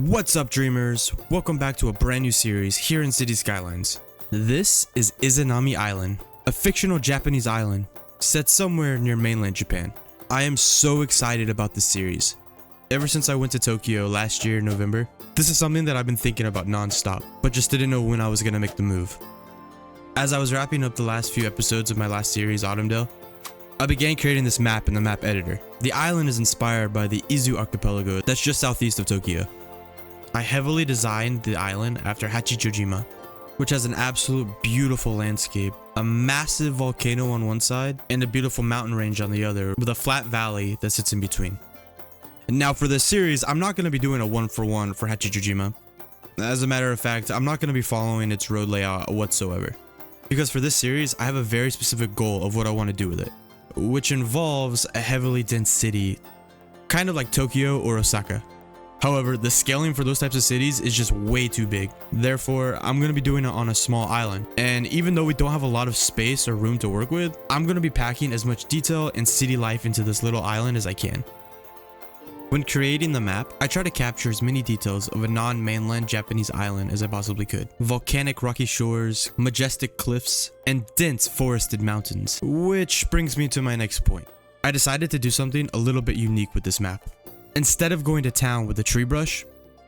What's up, dreamers? Welcome back to a brand new series here in City Skylines. This is Izanami Island, a fictional Japanese island set somewhere near mainland Japan. I am so excited about this series. Ever since I went to Tokyo last year in November, this is something that I've been thinking about non-stop, but just didn't know when I was gonna make the move. As I was wrapping up the last few episodes of my last series, Autumndale, I began creating this map in the map editor. The island is inspired by the Izu archipelago that's just southeast of Tokyo. I heavily designed the island after Hachijojima, which has an absolute beautiful landscape, a massive volcano on one side and a beautiful mountain range on the other with a flat valley that sits in between. And now for this series, I'm not going to be doing a one-for-one for Hachijojima. As a matter of fact, I'm not going to be following its road layout whatsoever. Because for this series, I have a very specific goal of what I want to do with it, which involves a heavily dense city, kind of like Tokyo or Osaka. However, the scaling for those types of cities is just way too big. Therefore, I'm going to be doing it on a small island. And even though we don't have a lot of space or room to work with, I'm going to be packing as much detail and city life into this little island as I can. When creating the map, I try to capture as many details of a non-mainland Japanese island as I possibly could. Volcanic rocky shores, majestic cliffs, and dense forested mountains. Which brings me to my next point. I decided to do something a little bit unique with this map. Instead of going to town with a tree brush,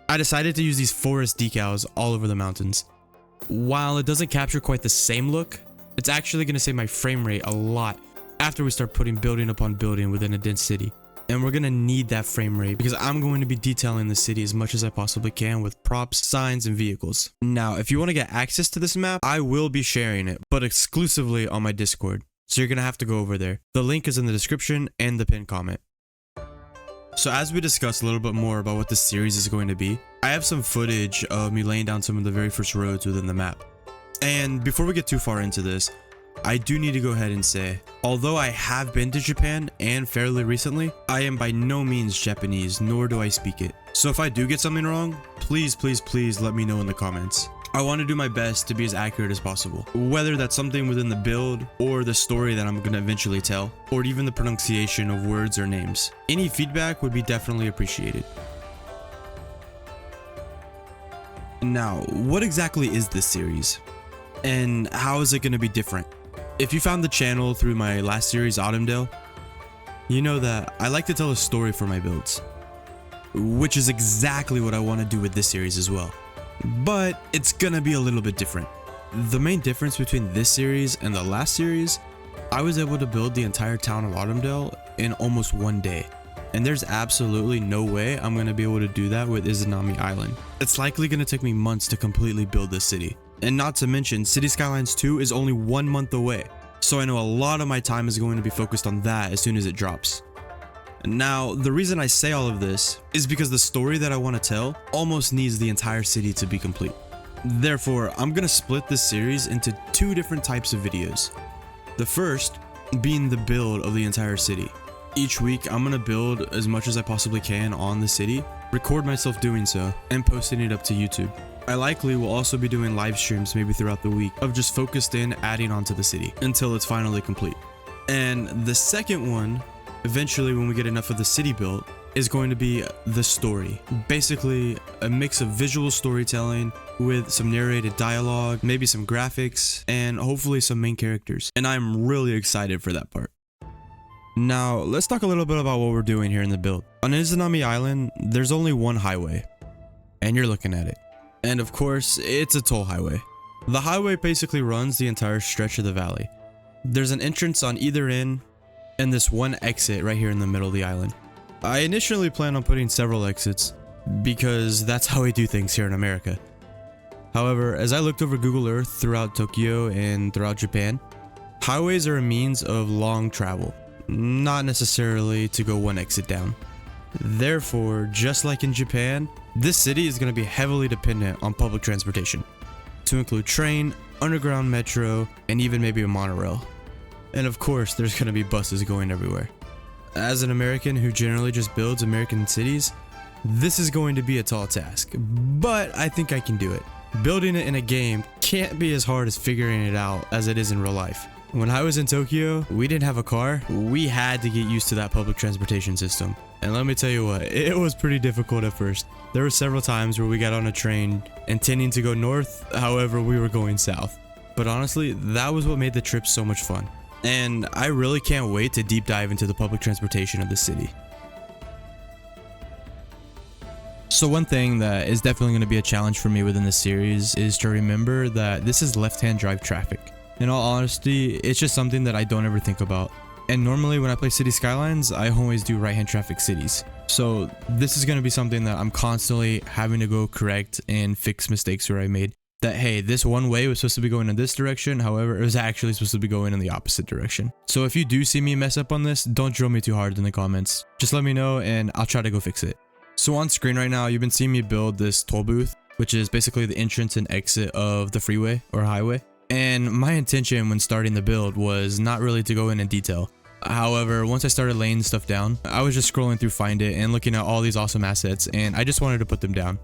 I decided to use these forest decals all over the mountains. While it doesn't capture quite the same look, it's actually going to save my frame rate a lot after we start putting building upon building within a dense city. And we're going to need that frame rate because I'm going to be detailing the city as much as I possibly can with props, signs, and vehicles. Now, if you want to get access to this map, I will be sharing it, but exclusively on my Discord. So you're going to have to go over there. The link is in the description and the pinned comment. So as we discuss a little bit more about what this series is going to be, I have some footage of me laying down some of the very first roads within the map. And before we get too far into this, I do need to go ahead and say, although I have been to Japan and fairly recently, I am by no means Japanese, nor do I speak it. So if I do get something wrong, please let me know in the comments. I want to do my best to be as accurate as possible, whether that's something within the build or the story that I'm going to eventually tell, or even the pronunciation of words or names. Any feedback would be definitely appreciated. Now, what exactly is this series? And how is it going to be different? If you found the channel through my last series, Autumndale, you know that I like to tell a story for my builds, which is exactly what I want to do with this series as well. But it's gonna be a little bit different. The main difference between this series and the last series, I was able to build the entire town of Autumndale in almost one day. And there's absolutely no way I'm gonna be able to do that with Izanami Island. It's likely gonna take me months to completely build this city. And not to mention, City Skylines 2 is only 1 month away. So I know a lot of my time is going to be focused on that as soon as it drops. Now, the reason I say all of this is because the story that I want to tell almost needs the entire city to be complete. Therefore, I'm going to split this series into 2 different types of videos. The first being the build of the entire city. Each week, I'm going to build as much as I possibly can on the city, record myself doing so, and posting it up to YouTube. I likely will also be doing live streams maybe throughout the week of just focused in adding onto the city until it's finally complete. And the second one, eventually when we get enough of the city built, is going to be the story. Basically a mix of visual storytelling with some narrated dialogue, maybe some graphics, and hopefully some main characters. And I'm really excited for that part. Now let's talk a little bit about what we're doing here in the build. On Izanami Island, there's only one highway, and you're looking at it. And of course, it's a toll highway. The highway basically runs the entire stretch of the valley. There's an entrance on either end, and this one exit right here in the middle of the island. I initially plan on putting several exits because that's how we do things here in America. However, as I looked over Google Earth throughout Tokyo and throughout Japan, highways are a means of long travel, not necessarily to go one exit down. Therefore, just like in Japan, this city is going to be heavily dependent on public transportation, to include train, underground metro, and even maybe a monorail. And of course, there's going to be buses going everywhere. As an American who generally just builds American cities, this is going to be a tall task, but I think I can do it. Building it in a game can't be as hard as figuring it out as it is in real life. When I was in Tokyo, we didn't have a car. We had to get used to that public transportation system. And let me tell you what, it was pretty difficult at first. There were several times where we got on a train intending to go north, however we were going south. But honestly, that was what made the trip so much fun. And I really can't wait to deep dive into the public transportation of the city. So one thing that is definitely going to be a challenge for me within this series is to remember that this is left-hand drive traffic. In all honesty, it's just something that I don't ever think about. And normally when I play City Skylines, I always do right-hand traffic cities. So this is going to be something that I'm constantly having to go correct and fix mistakes where I made. That, hey, this one way was supposed to be going in this direction, however, it was actually supposed to be going in the opposite direction. So if you do see me mess up on this, don't drill me too hard in the comments. Just let me know and I'll try to go fix it. So on screen right now, you've been seeing me build this toll booth, which is basically the entrance and exit of the freeway or highway. And my intention when starting the build was not really to go in detail. However, once I started laying stuff down, I was just scrolling through Find It and looking at all these awesome assets, and I just wanted to put them down.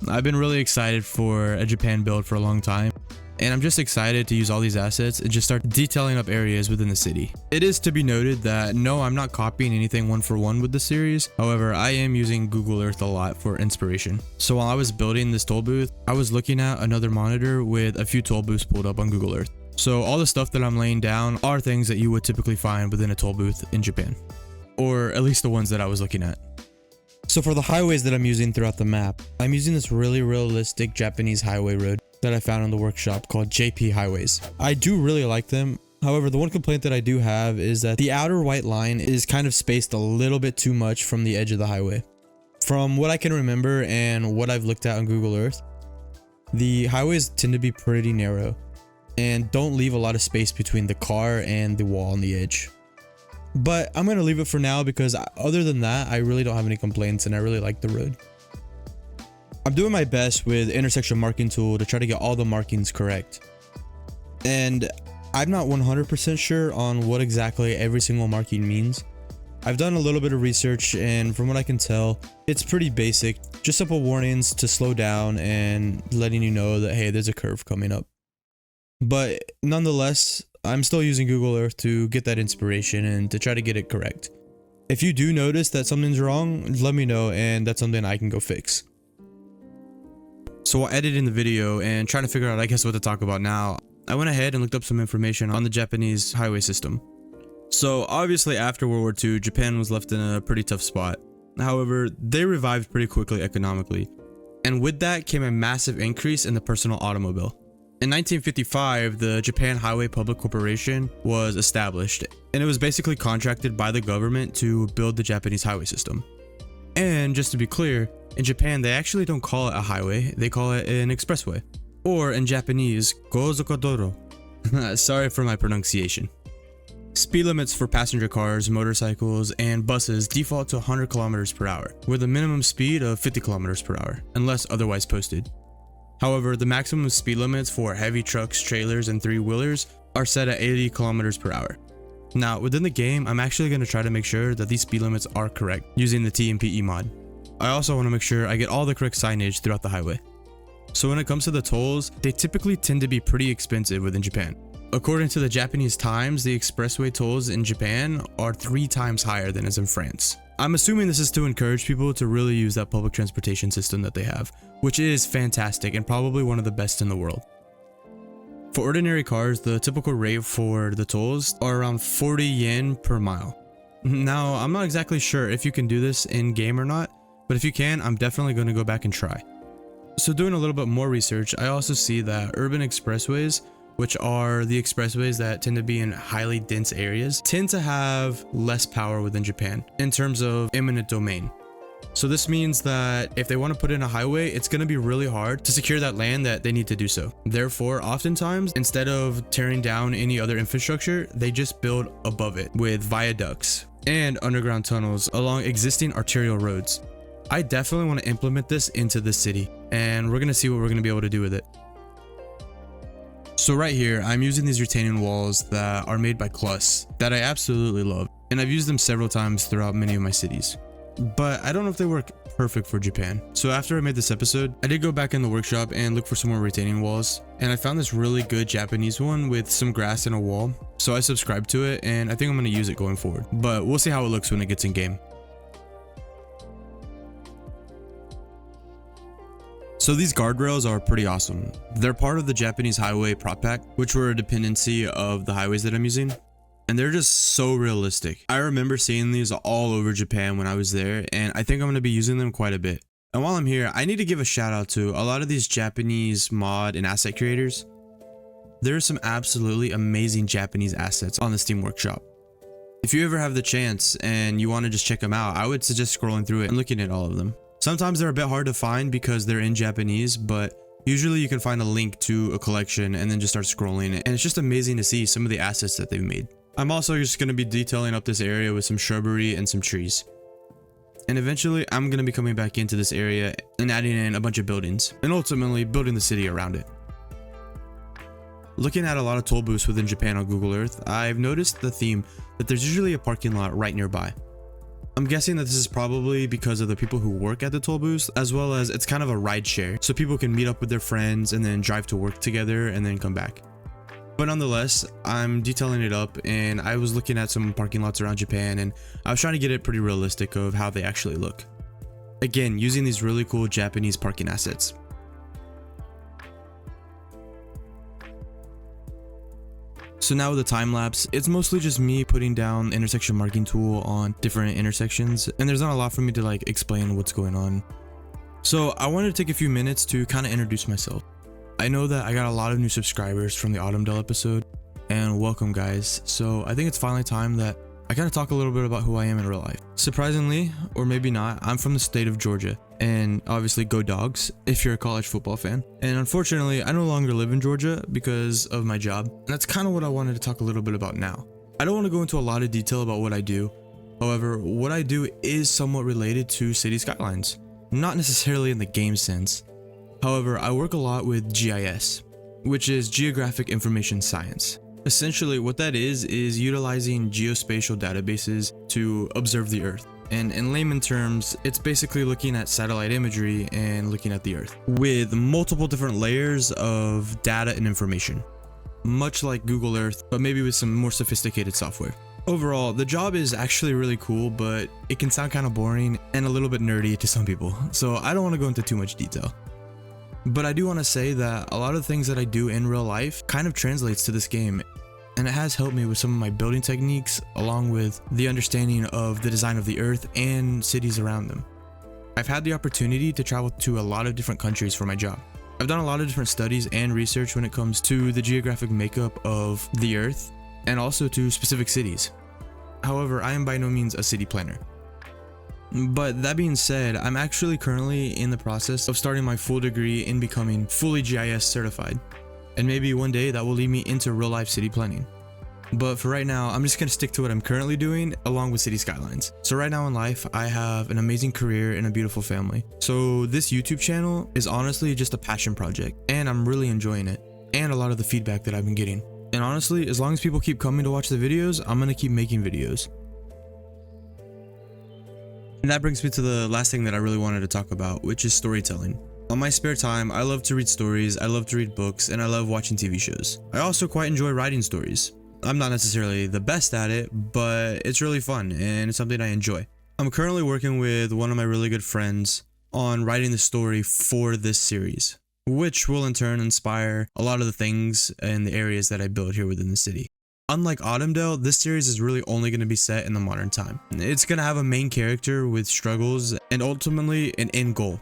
I've been really excited for a Japan build for a long time, and I'm just excited to use all these assets and just start detailing up areas within the city. It is to be noted that no, I'm not copying anything one for one with the series. However, I am using Google Earth a lot for inspiration. So while I was building this toll booth, I was looking at another monitor with a few toll booths pulled up on Google Earth. So all the stuff that I'm laying down are things that you would typically find within a toll booth in Japan, or at least the ones that I was looking at. So for the highways that I'm using throughout the map, I'm using this really realistic Japanese highway road that I found in the workshop called JP Highways. I do really like them. However, the one complaint that I do have is that the outer white line is kind of spaced a little bit too much from the edge of the highway. From what I can remember and what I've looked at on Google Earth, the highways tend to be pretty narrow and don't leave a lot of space between the car and the wall on the edge. But I'm going to leave it for now because other than that, I really don't have any complaints and I really like the road. I'm doing my best with intersection marking tool to try to get all the markings correct. And I'm not 100% sure on what exactly every single marking means. I've done a little bit of research and from what I can tell, it's pretty basic. Just simple warnings to slow down and letting you know that, hey, there's a curve coming up. But nonetheless, I'm still using Google Earth to get that inspiration and to try to get it correct. If you do notice that something's wrong, let me know and that's something I can go fix. So while editing the video and trying to figure out, I guess, what to talk about now, I went ahead and looked up some information on the Japanese highway system. So obviously after World War II, Japan was left in a pretty tough spot. However, they revived pretty quickly economically. And with that came a massive increase in the personal automobile. In 1955, the Japan Highway Public Corporation was established, and it was basically contracted by the government to build the Japanese highway system. And just to be clear, in Japan they actually don't call it a highway, they call it an expressway, or in Japanese, gozokodoro. Sorry for my pronunciation. Speed limits for passenger cars, motorcycles, and buses default to 100 km per hour, with a minimum speed of 50 km per hour, unless otherwise posted. However, the maximum speed limits for heavy trucks, trailers, and three-wheelers are set at 80 km per hour. Now, within the game, I'm actually going to try to make sure that these speed limits are correct using the TMPE mod. I also want to make sure I get all the correct signage throughout the highway. So when it comes to the tolls, they typically tend to be pretty expensive within Japan. According to the Japanese Times, the expressway tolls in Japan are 3 times higher than is in France. I'm assuming this is to encourage people to really use that public transportation system that they have, which is fantastic and probably one of the best in the world. For ordinary cars, the typical rate for the tolls are around 40 yen per mile. Now, I'm not exactly sure if you can do this in game or not, but if you can, I'm definitely going to go back and try. So doing a little bit more research, I also see that urban expressways, which are the expressways that tend to be in highly dense areas, tend to have less power within Japan in terms of eminent domain. So this means that if they want to put in a highway, it's going to be really hard to secure that land that they need to do so. Therefore, oftentimes, instead of tearing down any other infrastructure, they just build above it with viaducts and underground tunnels along existing arterial roads. I definitely want to implement this into the city, and we're going to see what we're going to be able to do with it. So right here, I'm using these retaining walls that are made by Klus that I absolutely love, and I've used them several times throughout many of my cities. But I don't know if they work perfect for Japan. So after I made this episode, I did go back in the workshop and look for some more retaining walls, and I found this really good Japanese one with some grass and a wall. So I subscribed to it, and I think I'm going to use it going forward. But we'll see how it looks when it gets in game. So these guardrails are pretty awesome. They're part of the Japanese highway prop pack, which were a dependency of the highways that I'm using. And they're just so realistic. I remember seeing these all over Japan when I was there, and I think I'm going to be using them quite a bit. And while I'm here, I need to give a shout out to a lot of these Japanese mod and asset creators. There are some absolutely amazing Japanese assets on the Steam Workshop. If you ever have the chance and you want to just check them out, I would suggest scrolling through it and looking at all of them. Sometimes they're a bit hard to find because they're in Japanese, but usually you can find a link to a collection and then just start scrolling, and it's just amazing to see some of the assets that they've made. I'm also just going to be detailing up this area with some shrubbery and some trees. And eventually I'm going to be coming back into this area and adding in a bunch of buildings and ultimately building the city around it. Looking at a lot of toll booths within Japan on Google Earth, I've noticed the theme that there's usually a parking lot right nearby. I'm guessing that this is probably because of the people who work at the toll booths, as well as it's kind of a ride share, so people can meet up with their friends and then drive to work together and then come back. But nonetheless, I'm detailing it up, and I was looking at some parking lots around Japan, and I was trying to get it pretty realistic of how they actually look. Again, using these really cool Japanese parking assets. So now with the time lapse, it's mostly just me putting down the intersection marking tool on different intersections, and there's not a lot for me to like explain what's going on. So I wanted to take a few minutes to kind of introduce myself. I know that I got a lot of new subscribers from the Autumndale episode, and welcome guys. So I think it's finally time that I kind of talk a little bit about who I am in real life. Surprisingly, or maybe not, I'm from the state of Georgia, and obviously go Dogs if you're a college football fan. And unfortunately, I no longer live in Georgia because of my job, and that's kind of what I wanted to talk a little bit about now. I don't want to go into a lot of detail about what I do. However, what I do is somewhat related to City Skylines, not necessarily in the game sense. However, I work a lot with GIS, which is Geographic Information Science. Essentially, what that is utilizing geospatial databases to observe the Earth. And in layman terms, it's basically looking at satellite imagery and looking at the Earth with multiple different layers of data and information, much like Google Earth, but maybe with some more sophisticated software. Overall, the job is actually really cool, but it can sound kind of boring and a little bit nerdy to some people, so I don't want to go into too much detail. But I do want to say that a lot of the things that I do in real life kind of translates to this game, and it has helped me with some of my building techniques along with the understanding of the design of the Earth and cities around them. I've had the opportunity to travel to a lot of different countries for my job. I've done a lot of different studies and research when it comes to the geographic makeup of the Earth and also to specific cities. However, I am by no means a city planner. But that being said, I'm actually currently in the process of starting my full degree in becoming fully GIS certified. And maybe one day that will lead me into real life city planning. But for right now, I'm just going to stick to what I'm currently doing along with City Skylines. So right now in life, I have an amazing career and a beautiful family. So this YouTube channel is honestly just a passion project, and I'm really enjoying it, and a lot of the feedback that I've been getting. And honestly, as long as people keep coming to watch the videos, I'm going to keep making videos. And that brings me to the last thing that I really wanted to talk about, which is storytelling. On my spare time, I love to read stories, I love to read books, and I love watching TV shows. I also quite enjoy writing stories. I'm not necessarily the best at it, but it's really fun and it's something I enjoy. I'm currently working with one of my really good friends on writing the story for this series, which will in turn inspire a lot of the things and the areas that I build here within the city. Unlike Autumndale, this series is really only going to be set in the modern time. It's going to have a main character with struggles and ultimately an end goal.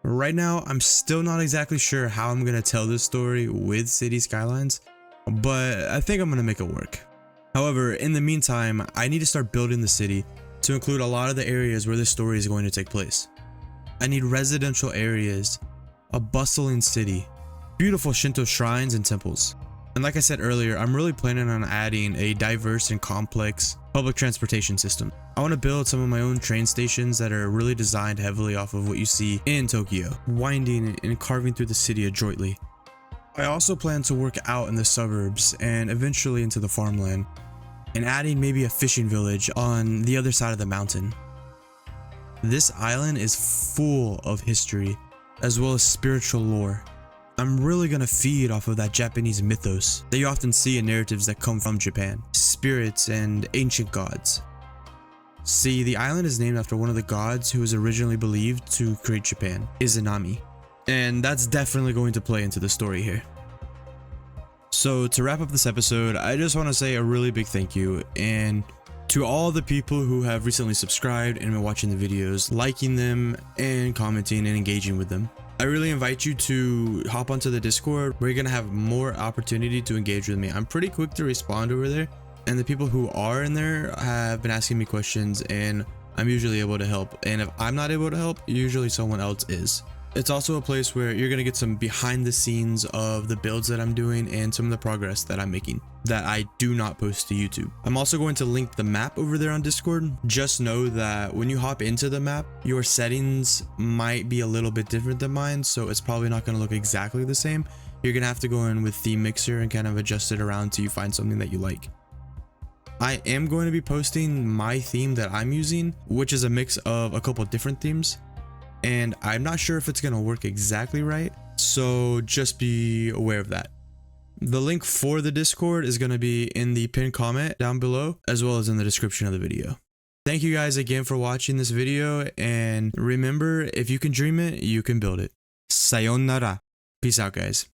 Right now, I'm still not exactly sure how I'm going to tell this story with City Skylines, but I think I'm going to make it work. However, in the meantime, I need to start building the city to include a lot of the areas where this story is going to take place. I need residential areas, a bustling city, beautiful Shinto shrines and temples. And like I said earlier, I'm really planning on adding a diverse and complex public transportation system. I want to build some of my own train stations that are really designed heavily off of what you see in Tokyo, winding and carving through the city adroitly. I also plan to work out in the suburbs and eventually into the farmland, and adding maybe a fishing village on the other side of the mountain. This island is full of history as well as spiritual lore. I'm really gonna feed off of that Japanese mythos that you often see in narratives that come from Japan, spirits and ancient gods. See, the island is named after one of the gods who was originally believed to create Japan, Izanami. And that's definitely going to play into the story here. So to wrap up this episode, I just want to say a really big thank you, and to all the people who have recently subscribed and been watching the videos, liking them and commenting and engaging with them. I really invite you to hop onto the Discord where you're going to have more opportunity to engage with me. I'm pretty quick to respond over there, and the people who are in there have been asking me questions, and I'm usually able to help. And if I'm not able to help, usually someone else is. It's also a place where you're going to get some behind the scenes of the builds that I'm doing and some of the progress that I'm making that I do not post to YouTube. I'm also going to link the map over there on Discord. Just know that when you hop into the map, your settings might be a little bit different than mine, so it's probably not going to look exactly the same. You're going to have to go in with Theme Mixer and kind of adjust it around till you find something that you like. I am going to be posting my theme that I'm using, which is a mix of a couple different themes, and I'm not sure if it's going to work exactly right, so just be aware of that. The link for the Discord is going to be in the pinned comment down below, as well as in the description of the video. Thank you guys again for watching this video, and remember, if you can dream it, you can build it. Sayonara. Peace out, guys.